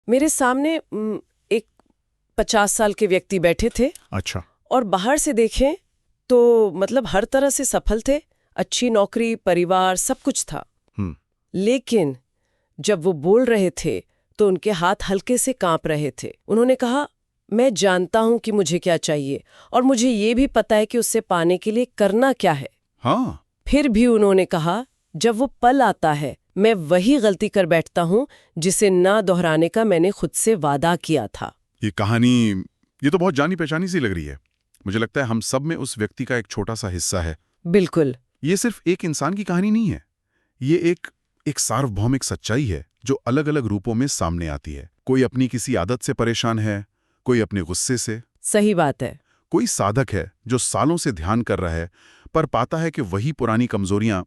मेरे सामने एक 50 साल के व्यक्ति बैठे थे। अच्छा। और बाहर से देखें तो मतलब हर तरह से सफल थे, अच्छी नौकरी, परिवार, सब कुछ था। लेकिन जब वो बोल रहे थे तो उनके हाथ हल्के से कांप रहे थे। उन्होंने कहा, मैं जानता हूं कि मुझे क्या चाहिए और मुझे ये भी पता है कि उससे पाने के लिए करना क्या है। हाँ। फिर भी उन्होंने कहा, जब वो पल आता है मैं वही गलती कर बैठता हूं जिसे ना दोहराने का मैंने खुद से वादा किया था। ये कहानी, ये तो बहुत जानी पहचानी सी लग रही है। मुझे लगता है हम सब में उस व्यक्ति का एक छोटा सा हिस्सा है। बिल्कुल। ये सिर्फ एक इंसान की कहानी नहीं है, ये एक सार्वभौमिक सच्चाई है जो अलग अलग रूपों में सामने आती है। कोई अपनी किसी आदत से परेशान है, कोई अपने गुस्से से। सही बात है। कोई साधक है जो सालों से ध्यान कर रहा है पर पाता है कि वही पुरानी कमजोरियां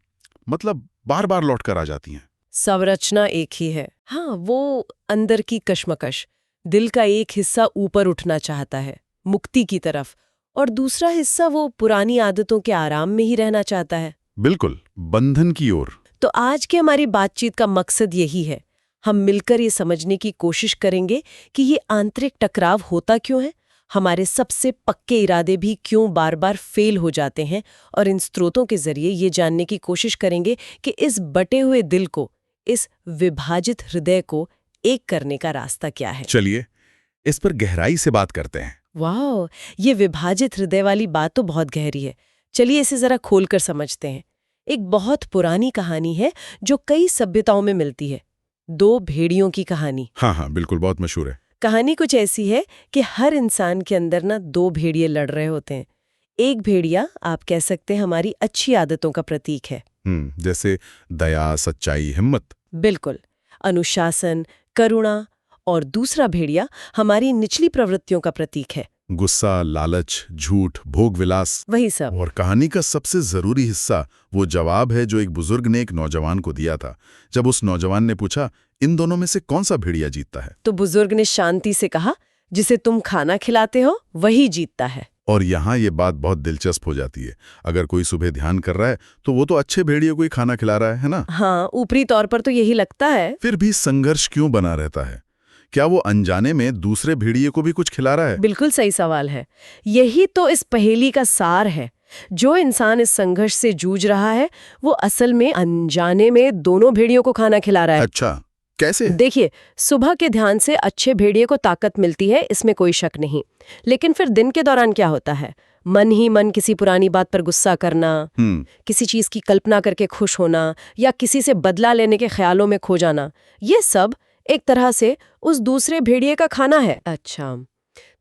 मतलब बार बार लौट कर आ जाती हैं। संरचना एक ही है। हाँ, वो अंदर की कश्मकश। दिल का एक हिस्सा ऊपर उठना चाहता है, मुक्ति की तरफ, और दूसरा हिस्सा वो पुरानी आदतों के आराम में ही रहना चाहता है। बिल्कुल, बंधन की ओर। तो आज की हमारी बातचीत का मकसद यही है। हम मिलकर ये समझने की कोशिश करेंगे कि ये आंतरिक टकराव होता क्यों है, हमारे सबसे पक्के इरादे भी क्यों बार बार फेल हो जाते हैं, और इन स्रोतों के जरिए ये जानने की कोशिश करेंगे कि इस बटे हुए दिल को, इस विभाजित हृदय को एक करने का रास्ता क्या है। चलिए इस पर गहराई से बात करते हैं। वाह, ये विभाजित हृदय वाली बात तो बहुत गहरी है। चलिए इसे जरा खोलकर समझते हैं। एक बहुत पुरानी कहानी है जो कई सभ्यताओं में मिलती है, दो भेड़ियों की कहानी। हाँ, बिल्कुल, बहुत मशहूर है। कहानी कुछ ऐसी है कि हर इंसान के अंदर ना दो भेड़िए लड़ रहे होते हैं। एक भेड़िया, आप कह सकते हैं, हमारी अच्छी आदतों का प्रतीक है। जैसे दया, सच्चाई, हिम्मत। बिल्कुल, अनुशासन, करुणा। और दूसरा भेड़िया हमारी निचली प्रवृत्तियों का प्रतीक है। गुस्सा, लालच, झूठ, भोग विलास। वही सब। और कहानी का सबसे जरूरी हिस्सा वो जवाब है जो एक बुजुर्ग ने एक नौजवान को दिया था। जब उस नौजवान ने पूछा, इन दोनों में से कौन सा भेड़िया जीतता है, तो बुजुर्ग ने शांति से कहा, जिसे तुम खाना खिलाते हो वही जीतता है। और यहाँ ये बात बहुत दिलचस्प हो जाती है। अगर कोई सुबह ध्यान कर रहा है तो वो तो अच्छे भेड़िए को ही खाना खिला रहा है ना? हाँ, ऊपरी तौर पर तो यही लगता है। फिर भी संघर्ष क्यों बना रहता है? क्या वो अनजाने में दूसरे भेड़िए को भी कुछ खिला रहा है? बिल्कुल सही सवाल है। यही तो इस पहेली का सार है। जो इंसान इस संघर्ष से जूझ रहा है वो असल में अनजाने में दोनों भेड़ियों को खाना खिला रहा है। अच्छा, कैसे? देखिए, सुबह के ध्यान से अच्छे भेड़िए को ताकत मिलती है, इसमें कोई शक नहीं। लेकिन फिर दिन के दौरान क्या होता है? मन ही मन किसी पुरानी बात पर गुस्सा करना, किसी चीज की कल्पना करके खुश होना, या किसी से बदला लेने के ख्यालों में खो जाना, ये सब एक तरह से उस दूसरे भेड़िए का खाना है। अच्छा,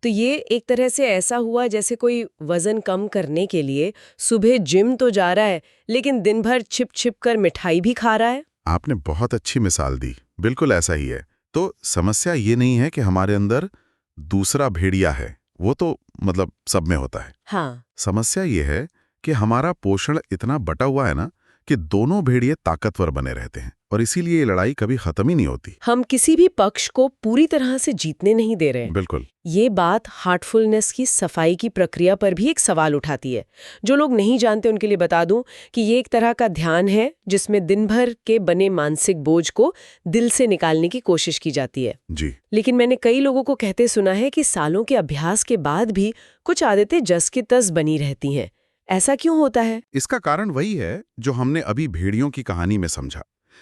तो ये एक तरह से ऐसा हुआ जैसे कोई वजन कम करने के लिए सुबह जिम तो जा रहा है, लेकिन दिन भर छिप छिप कर मिठाई भी खा रहा है। आपने बहुत अच्छी मिसाल दी। बिल्कुल ऐसा ही है। तो समस्या ये नहीं है कि हमारे अंदर दूसरा भेड़िया है, वो तो मतलब सब में होता है। हाँ। समस्या ये है कि हमारा पोषण इतना बटा हुआ है ना कि दोनों भेड़िए ताकतवर बने रहते हैं, और इसीलिए ये लड़ाई कभी खत्म ही नहीं होती। हम किसी भी पक्ष को पूरी तरह से जीतने नहीं दे रहे। बिल्कुल। ये बात हार्टफुलनेस की सफाई की प्रक्रिया पर भी एक सवाल उठाती है। जो लोग नहीं जानते उनके लिए बता दूं कि ये एक तरह का ध्यान है जिसमें दिन भर के बने मानसिक बोझ को दिल से निकालने की कोशिश की जाती है। जी। लेकिन मैंने कई लोगों को कहते सुना है कि सालों के अभ्यास के बाद भी कुछ आदतें जस की तस बनी रहती हैं। ऐसा क्यों होता है? इसका कारण वही है जो हमने अभी भेड़ियों की कहानी में समझा।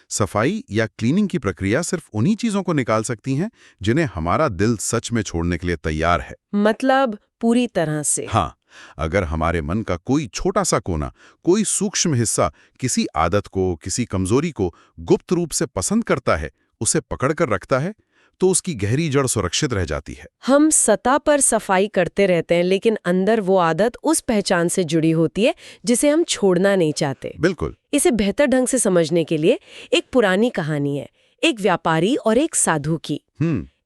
सफाई या क्लीनिंग की प्रक्रिया सिर्फ उन्हीं चीजों को निकाल सकती हैं जिन्हें हमारा दिल सच में छोड़ने के लिए तैयार है। मतलब पूरी तरह से? हाँ, अगर हमारे मन का कोई छोटा सा कोना, कोई सूक्ष्म हिस्सा किसी आदत को, किसी कमजोरी को गुप्त रूप से पसंद करता है, उसे पकड़ कर रखता है, तो उसकी गहरी जड़ सुरक्षित रह जाती है। हम सतह पर सफाई करते रहते हैं, लेकिन अंदर वो आदत उस पहचान से जुड़ी होती है जिसे हम छोड़ना नहीं चाहते। बिल्कुल। इसे बेहतर ढंग से समझने के लिए एक पुरानी कहानी है, एक व्यापारी और एक साधु की।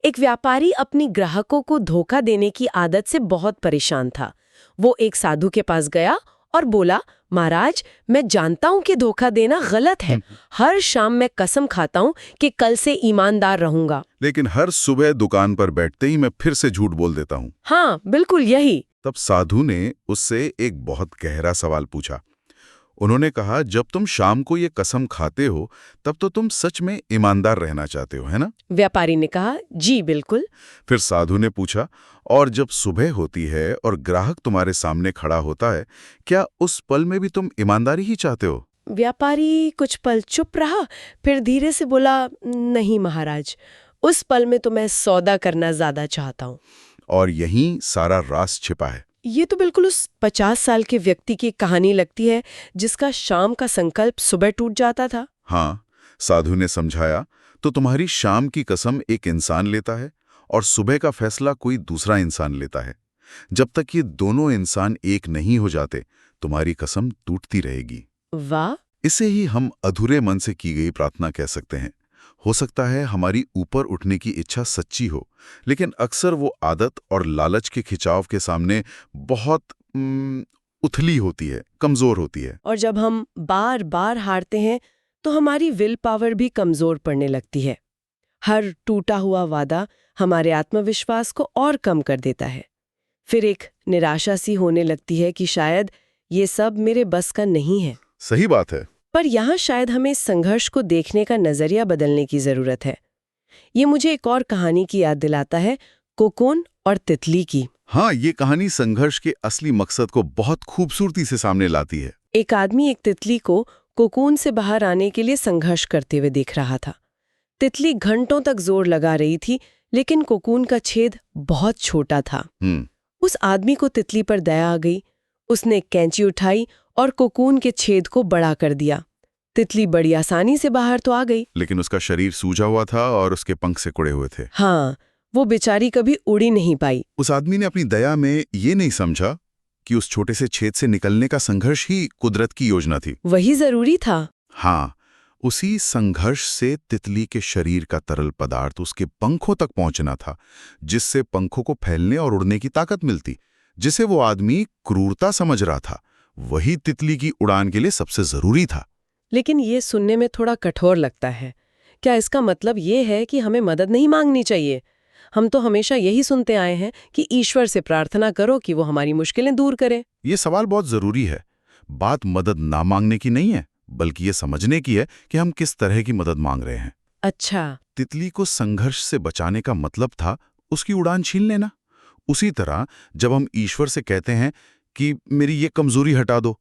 एक व्यापारी अपनी ग्राहकों को धोखा देने की आदत से बहुत परेशान था। वो एक साधु के पास गया और बोला, महाराज, मैं जानता हूं कि धोखा देना गलत है। हर शाम मैं कसम खाता हूं कि कल से ईमानदार रहूंगा, लेकिन हर सुबह दुकान पर बैठते ही मैं फिर से झूठ बोल देता हूँ। हाँ, बिल्कुल यही। तब साधु ने उससे एक बहुत गहरा सवाल पूछा। उन्होंने कहा, जब तुम शाम को ये कसम खाते हो तब तो तुम सच में ईमानदार रहना चाहते हो, है ना? व्यापारी ने कहा, जी बिल्कुल। फिर साधु ने पूछा, और जब सुबह होती है और ग्राहक तुम्हारे सामने खड़ा होता है, क्या उस पल में भी तुम ईमानदारी ही चाहते हो? व्यापारी कुछ पल चुप रहा, फिर धीरे से बोला, नहीं महाराज, उस पल में तो मैं सौदा करना ज्यादा चाहता हूँ। और यहीं सारा राज छिपा है। ये तो बिल्कुल उस 50 साल के व्यक्ति की कहानी लगती है जिसका शाम का संकल्प सुबह टूट जाता था। हाँ, साधु ने समझाया, तो तुम्हारी शाम की कसम एक इंसान लेता है और सुबह का फैसला कोई दूसरा इंसान लेता है। जब तक ये दोनों इंसान एक नहीं हो जाते, तुम्हारी कसम टूटती रहेगी। वाह! इसे ही हम अधूरे मन से की गई प्रार्थना कह सकते हैं। हो सकता है हमारी ऊपर उठने की इच्छा सच्ची हो, लेकिन अक्सर वो आदत और लालच के खिंचाव के सामने बहुत उथली होती है, कमजोर होती है। और जब हम बार बार हारते हैं तो हमारी विल पावर भी कमजोर पड़ने लगती है। हर टूटा हुआ वादा हमारे आत्मविश्वास को और कम कर देता है। फिर एक निराशा सी होने लगती है कि शायद ये सब मेरे बस का नहीं है। सही बात है। पर यहाँ शायद हमें संघर्ष को देखने का नजरिया बदलने की जरूरत है। ये मुझे एक और कहानी की याद दिलाता है, कोकून और तितली की। हाँ, ये कहानी संघर्ष के असली मकसद को बहुत खूबसूरती से सामने लाती है। एक आदमी एक तितली को कोकून से बाहर आने के लिए संघर्ष करते हुए देख रहा था। तितली घंटों तक जोर लगा रही थी, लेकिन कोकून का छेद बहुत छोटा था। उस आदमी को तितली पर दया आ गई। उसने कैंची उठाई और कोकून के छेद को बड़ा कर दिया। तितली बड़ी आसानी से बाहर तो आ गई, लेकिन उसका शरीर सूजा हुआ था और उसके पंख सिकुड़े हुए थे। हाँ, वो बेचारी कभी उड़ ही नहीं पाई। उस आदमी ने अपनी दया में ये नहीं समझा कि उस छोटे से छेद से निकलने का संघर्ष ही कुदरत की योजना थी। वही जरूरी था। हाँ, उसी संघर्ष से तितली के शरीर का तरल पदार्थ उसके पंखों तक पहुंचना था, जिससे पंखों को फैलने और उड़ने की ताकत मिलती। जिसे वो आदमी क्रूरता समझ रहा था, वही तितली की उड़ान के लिए सबसे जरूरी था। लेकिन ये सुनने में थोड़ा कठोर लगता है। क्या इसका मतलब ये है कि हमें मदद नहीं मांगनी चाहिए? हम तो हमेशा यही सुनते आए हैं कि ईश्वर से प्रार्थना करो कि वो हमारी मुश्किलें दूर करे। ये सवाल बहुत जरूरी है। बात मदद ना मांगने की नहीं है, बल्कि ये समझने की है कि हम किस तरह की मदद मांग रहे हैं। अच्छा, तितली को संघर्ष से बचाने का मतलब था उसकी उड़ान छीन लेना। उसी तरह जब हम ईश्वर से कहते हैं कि मेरी ये कमजोरी हटा दो,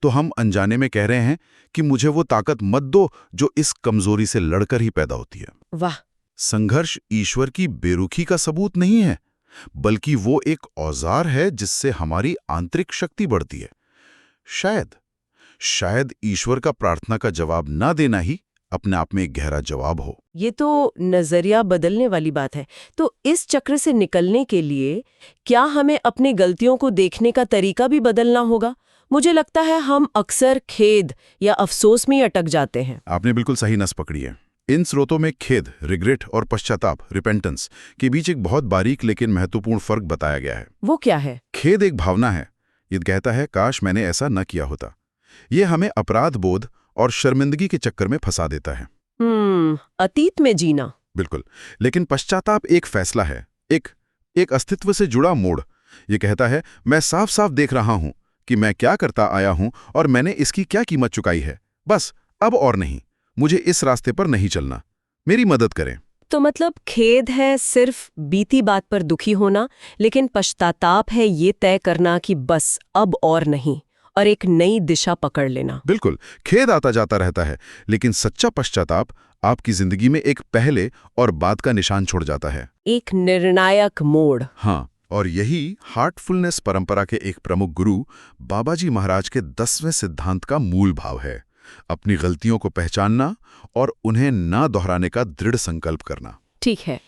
तो हम अनजाने में कह रहे हैं कि मुझे वो ताकत मत दो जो इस कमजोरी से लड़कर ही पैदा होती है। वाह! संघर्ष ईश्वर की बेरुखी का सबूत नहीं है, बल्कि वो एक औजार है जिससे हमारी आंतरिक शक्ति बढ़ती है। शायद ईश्वर का प्रार्थना का जवाब ना देना ही अपने आप में एक गहरा जवाब हो। ये तो नजरिया बदलने वाली बात है। तो इस चक्र से निकलने के लिए क्या हमें अपनी गलतियों को देखने का तरीका भी बदलना होगा? मुझे लगता है हम अक्सर खेद या अफसोस में ही अटक जाते हैं। आपने बिल्कुल सही नस पकड़ी है। इन स्रोतों में खेद, रिग्रेट और पश्चाताप, रिपेंटेंस के बीच एक बहुत बारीक लेकिन महत्वपूर्ण फर्क बताया गया है। वो क्या है? खेद एक भावना है। ये कहता है, काश मैंने ऐसा न किया होता। ये हमें अपराध बोध और शर्मिंदगी के चक्कर में फंसा देता है। अतीत में जीना। बिल्कुल। लेकिन पश्चाताप एक फैसला है, एक अस्तित्व से जुड़ा मोड़। ये कहता है, मैं साफ साफ देख रहा हूं कि मैं क्या करता आया हूं और मैंने इसकी क्या कीमत चुकाई है। बस अब और नहीं, मुझे इस रास्ते पर नहीं चलना, मेरी मदद करें। तो मतलब खेद है सिर्फ बीती बात पर दुखी होना, लेकिन पश्चाताप है ये तय करना कि बस अब और नहीं, और एक नई दिशा पकड़ लेना। बिल्कुल। खेद आता जाता रहता है, लेकिन सच्चा पश्चाताप आपकी जिंदगी में एक पहले और बाद का निशान छोड़ जाता है, एक निर्णायक मोड़। हाँ, और यही हार्टफुलनेस परंपरा के एक प्रमुख गुरु बाबाजी महाराज के 10वें सिद्धांत का मूल भाव है। अपनी गलतियों को पहचानना और उन्हें ना दोहराने का दृढ़ संकल्प करना। ठीक है,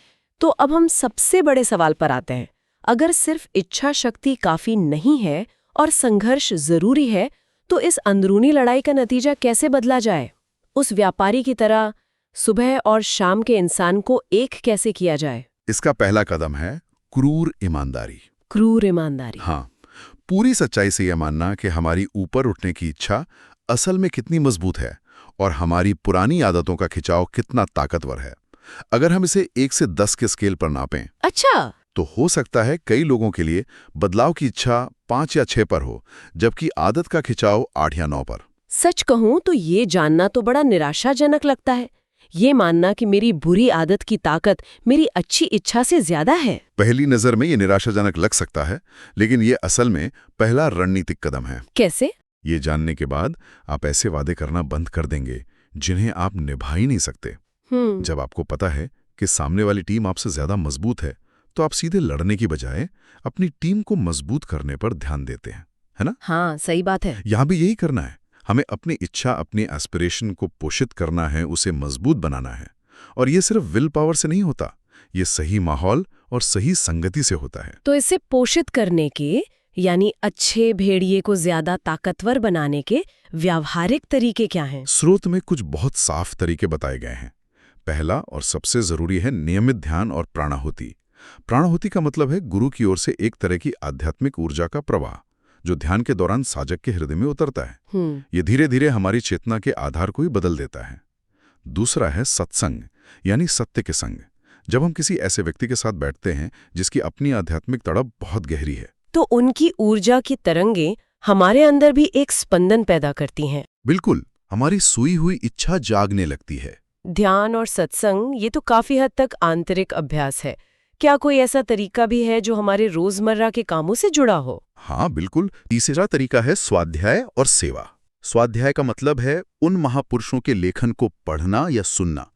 तो अब हम सबसे बड़े सवाल पर आते हैं। अगर सिर्फ इच्छा शक्ति काफी नहीं है और संघर्ष जरूरी है, तो इस अंदरूनी लड़ाई का नतीजा कैसे बदला जाए? उस व्यापारी की तरह सुबह और शाम के इंसान को एक कैसे किया जाए? इसका पहला कदम है क्रूर ईमानदारी। क्रूर ईमानदारी। हाँ, पूरी सच्चाई से यह मानना कि हमारी ऊपर उठने की इच्छा असल में कितनी मजबूत है और हमारी पुरानी आदतों का खिंचाव कितना ताकतवर है। अगर हम इसे 1 से 10 के स्केल पर नापें, अच्छा, तो हो सकता है कई लोगों के लिए बदलाव की इच्छा 5 या 6 पर हो, जबकि आदत का खिंचाव 8 या 9 पर। सच कहूं तो ये जानना तो बड़ा निराशाजनक लगता है। ये मानना कि मेरी बुरी आदत की ताकत मेरी अच्छी इच्छा से ज्यादा है। पहली नजर में ये निराशाजनक लग सकता है, लेकिन ये असल में पहला रणनीतिक कदम है। कैसे? ये जानने के बाद आप ऐसे वादे करना बंद कर देंगे जिन्हें आप निभा ही नहीं सकते। जब आपको पता है कि सामने वाली टीम आपसे ज्यादा मजबूत है, तो आप सीधे लड़ने की बजाय अपनी टीम को मजबूत करने पर ध्यान देते हैं, है ना? हाँ, सही बात है। यहां भी यही करना है। हमें अपनी इच्छा, अपनी एस्पिरेशन को पोषित करना है, उसे मजबूत बनाना है। और ये सिर्फ विल पावर से नहीं होता, ये सही माहौल और सही संगति से होता है। तो इसे पोषित करने के, यानी अच्छे भेड़िए को ज्यादा ताकतवर बनाने के व्यावहारिक तरीके क्या हैं? स्रोत में कुछ बहुत साफ तरीके बताए गए हैं। पहला और सबसे जरूरी है नियमित ध्यान और प्राणाहुति। प्राणाहुति का मतलब है गुरु की ओर से एक तरह की आध्यात्मिक ऊर्जा का प्रवाह, जो ध्यान के दौरान साजक के हृदय में उतरता है। ये धीरे धीरे हमारी चेतना के आधार को ही बदल देता है। दूसरा है सत्संग, यानी सत्य के संग। जब हम किसी ऐसे व्यक्ति के साथ बैठते हैं जिसकी अपनी आध्यात्मिक तड़प बहुत गहरी है, तो उनकी ऊर्जा की तरंगें हमारे अंदर भी एक स्पंदन पैदा करती हैं। बिल्कुल, हमारी सोई हुई इच्छा जागने लगती है। ध्यान और सत्संग, ये तो काफी हद तक आंतरिक अभ्यास है। क्या कोई ऐसा तरीका भी है जो हमारे रोजमर्रा के कामों से जुड़ा हो? हाँ बिल्कुल। तीसरा तरीका है स्वाध्याय और सेवा। स्वाध्याय का मतलब है उन महापुरुषों के लेखन को पढ़ना या सुनना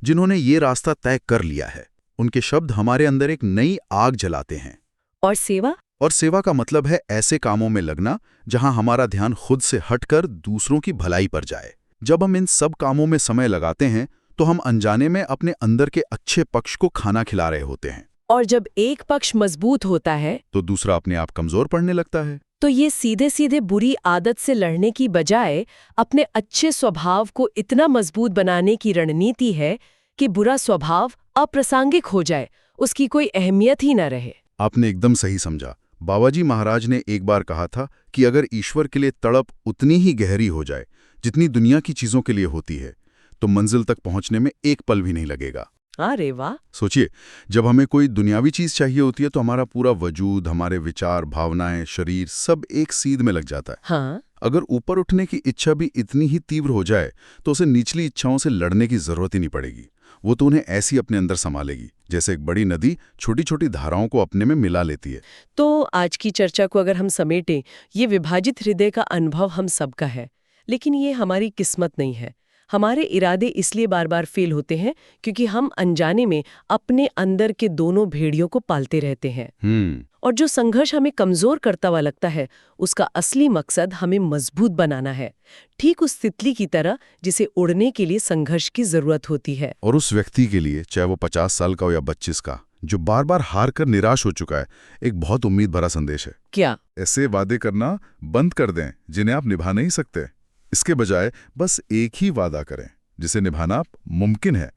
जिन्होंने ये रास्ता तय कर लिया है। उनके शब्द हमारे अंदर एक नई आग जलाते हैं। और सेवा? और सेवा का मतलब है ऐसे कामों में लगना जहां हमारा ध्यान खुद से हटकर दूसरों की भलाई पर जाए। जब हम इन सब कामों में समय लगाते हैं तो हम अनजाने में अपने अंदर के अच्छे पक्ष को खाना खिला रहे होते हैं। और जब एक पक्ष मजबूत होता है तो दूसरा अपने आप कमजोर पड़ने लगता है। तो ये सीधे सीधे बुरी आदत से लड़ने की बजाय अपने अच्छे स्वभाव को इतना मजबूत बनाने की रणनीति है कि बुरा स्वभाव अप्रासंगिक हो जाए, उसकी कोई अहमियत ही न रहे। आपने एकदम सही समझा। बाबाजी महाराज ने एक बार कहा था कि अगर ईश्वर के लिए तड़प उतनी ही गहरी हो जाए जितनी दुनिया की चीजों के लिए होती है, तो मंजिल तक पहुंचने में एक पल भी नहीं लगेगा। अरे वाह! सोचिए, जब हमें कोई दुनियावी चीज चाहिए होती है तो हमारा पूरा वजूद, हमारे विचार, भावनाएं, शरीर सब एक सीध में लग जाता है। हाँ। अगर ऊपर उठने की इच्छा भी इतनी ही तीव्र हो जाए तो उसे निचली इच्छाओं से लड़ने की जरूरत ही नहीं पड़ेगी। वो तो उन्हें ऐसी अपने अंदर संभालेगी जैसे एक बड़ी नदी छोटी छोटी धाराओं को अपने में मिला लेती है। तो आज की चर्चा को अगर हम समेटें, ये विभाजित हृदय का अनुभव हम सबका है, लेकिन ये हमारी किस्मत नहीं है। हमारे इरादे इसलिए बार बार फेल होते हैं क्योंकि हम अनजाने में अपने अंदर के दोनों भेड़ियों को पालते रहते हैं। और जो संघर्ष हमें कमजोर करता हुआ लगता है, उसका असली मकसद हमें मजबूत बनाना है, ठीक उस तितली की तरह जिसे उड़ने के लिए संघर्ष की जरूरत होती है। और उस व्यक्ति के लिए, चाहे वो 50 साल का हो या 25 का, जो बार बार हार कर निराश हो चुका है, एक बहुत उम्मीद भरा संदेश है। क्या? ऐसे वादे करना बंद कर दें जिन्हें आप निभा नहीं सकते। इसके बजाय बस एक ही वादा करें जिसे निभाना मुमकिन है।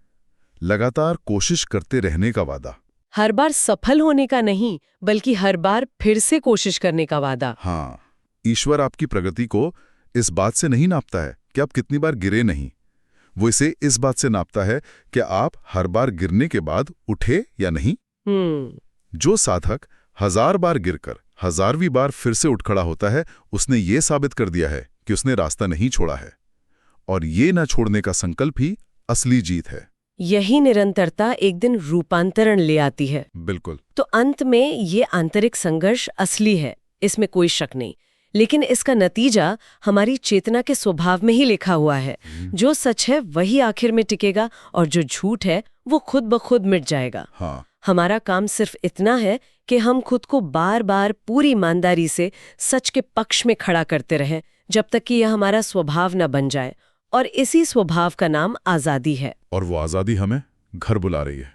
लगातार कोशिश करते रहने का वादा। हर बार सफल होने का नहीं, बल्कि हर बार फिर से कोशिश करने का वादा। हाँ, ईश्वर आपकी प्रगति को इस बात से नहीं नापता है कि आप कितनी बार गिरे नहीं। वो इसे इस बात से नापता है कि आप हर बार गिरने के बाद उठे या नहीं। जो साधक 1000 बार गिरकर 1000वीं बार फिर से उठ खड़ा होता है, उसने ये साबित कर दिया है कि उसने रास्ता नहीं छोड़ा है। और ये न छोड़ने का संकल्प ही असली जीत है। यही निरंतरता एक दिन रूपांतरण ले आती है। बिल्कुल। तो अंत में ये आंतरिक संघर्ष असली है, इसमें कोई शक नहीं, लेकिन इसका नतीजा हमारी चेतना के स्वभाव में ही लिखा हुआ है। जो सच है वही आखिर में टिकेगा और जो झूठ है वो खुद ब खुद मिट जाएगा। हाँ। हमारा काम सिर्फ इतना है कि हम खुद को बार बार पूरी ईमानदारी से सच के पक्ष में खड़ा करते रहें, जब तक कि यह हमारा स्वभाव न बन जाए। और इसी स्वभाव का नाम आजादी है। और वो आजादी हमें घर बुला रही है।